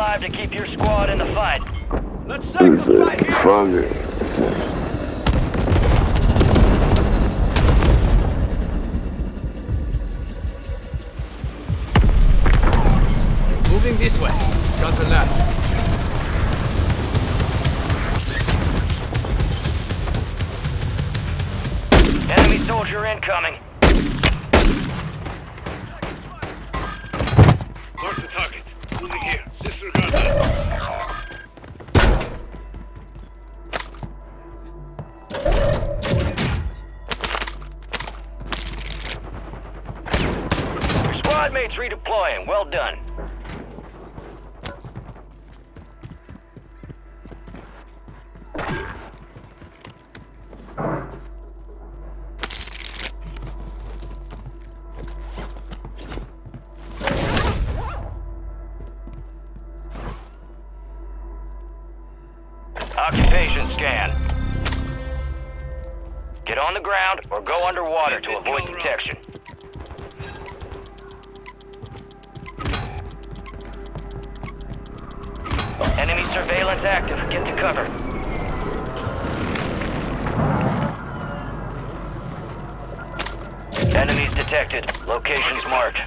alive to keep your squad in the fight. Let's take the fight here. Progress. Moving this way. Counter left. Enemy soldier incoming. Mark the target. Moving here. Disregard that. Your squad mates redeploying. Well done. Occupation scan. Get on the ground or go underwater to avoid detection. Enemy surveillance active. Get to cover. Enemies detected. Locations marked.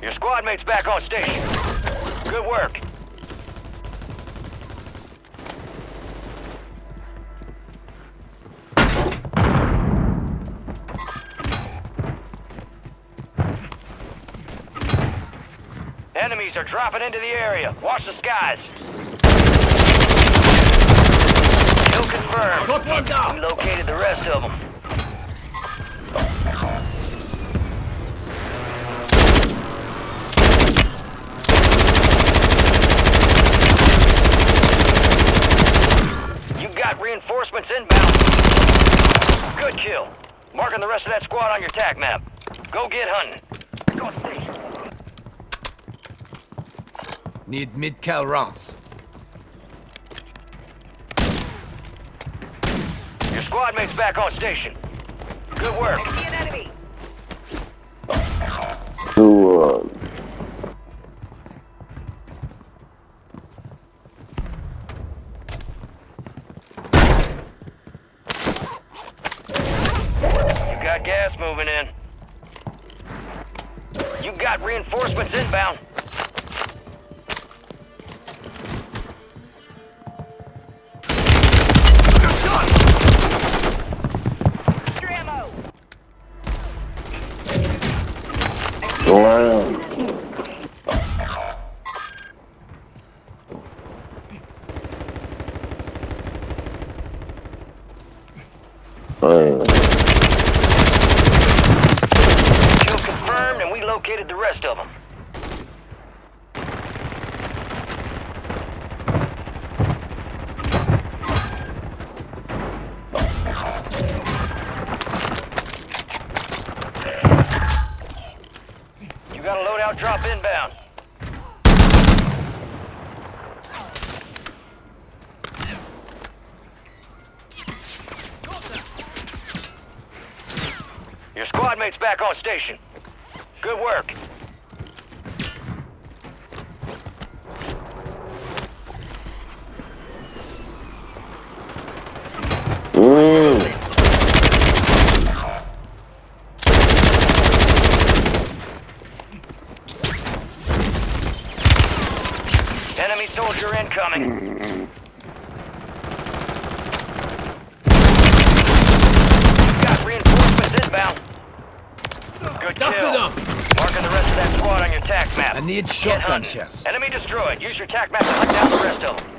Your squad mates back on station. Good work. Enemies are dropping into the area. Watch the skies. Kill confirmed. Got one down. We located the rest of them. You got reinforcements inbound. Good kill. Marking the rest of that squad on your TAC map. Go get hunting. Go station. Need mid-cal rounds. Your squad mates back on station. Good work. I see an enemy. Ooh, You got gas moving in. You got reinforcements inbound. Extra ammo. wow. Kill confirmed, and we located the rest of them. You got a loadout drop inbound. Your squad mates back on station. Good work. Enemy soldier incoming. Got reinforcements inbound. Good Dust kill. it up. Marking the rest of that squad on your TAC map. I need Get shotgun hunting. shells. Enemy destroyed. Use your TAC map to hunt down the rest of them.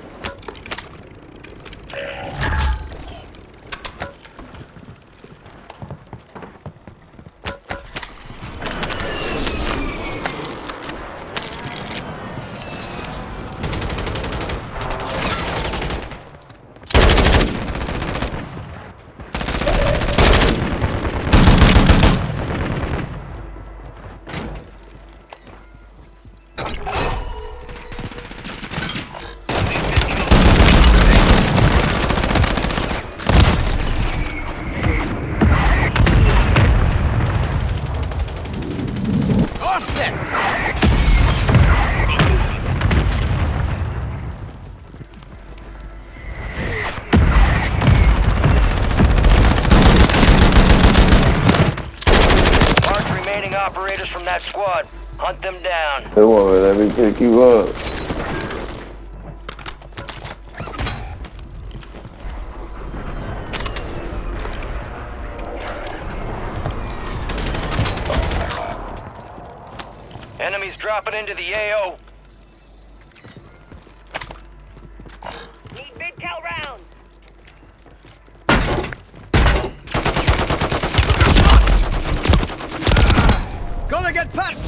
operators from that squad. Hunt them down. They won't let me pick you up. Enemies dropping into the AO. Need mid-cal rounds. Gonna get packed!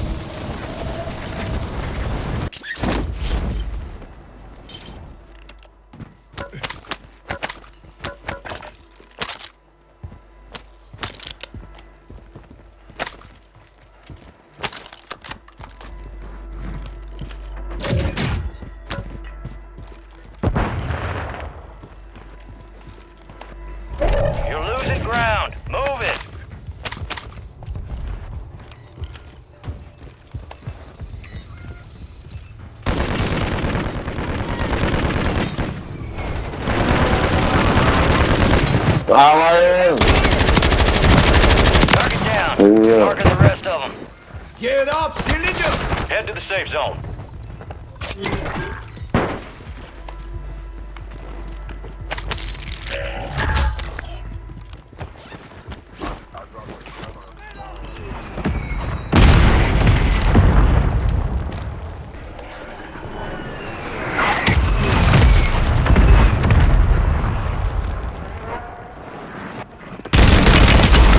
You're losing ground. Move it. I am. Target down. Yeah. Marking the rest of them. Get up! Kill it! Head to the safe zone.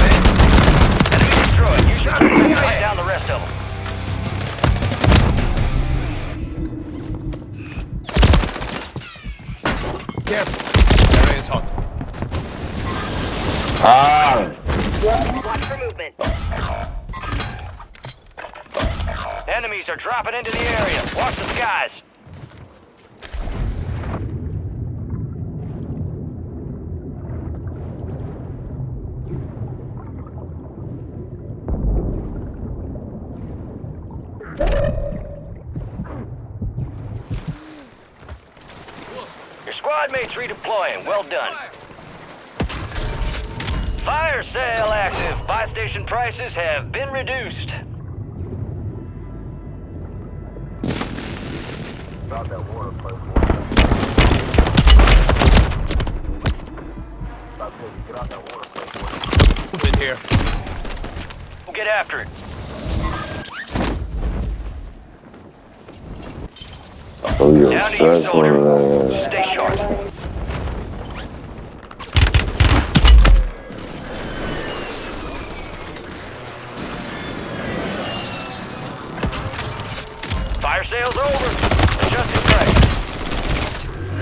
Enemy destroyed. You should hunt down the rest of them. Careful. Area is hot. Ah. Watch for movement. Enemies are dropping into the area. Watch the skies. Your squad mates redeploying. Well done. Fire sale active. Buy station prices have been reduced. Move in here. We'll get after it. Oh, you're Down to you, such one soldier. of that. Stay sharp. Fire sale's over. Adjusting price.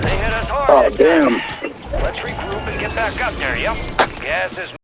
They hit us hard. Oh, damn. Let's regroup and get back up there, yep? Gas is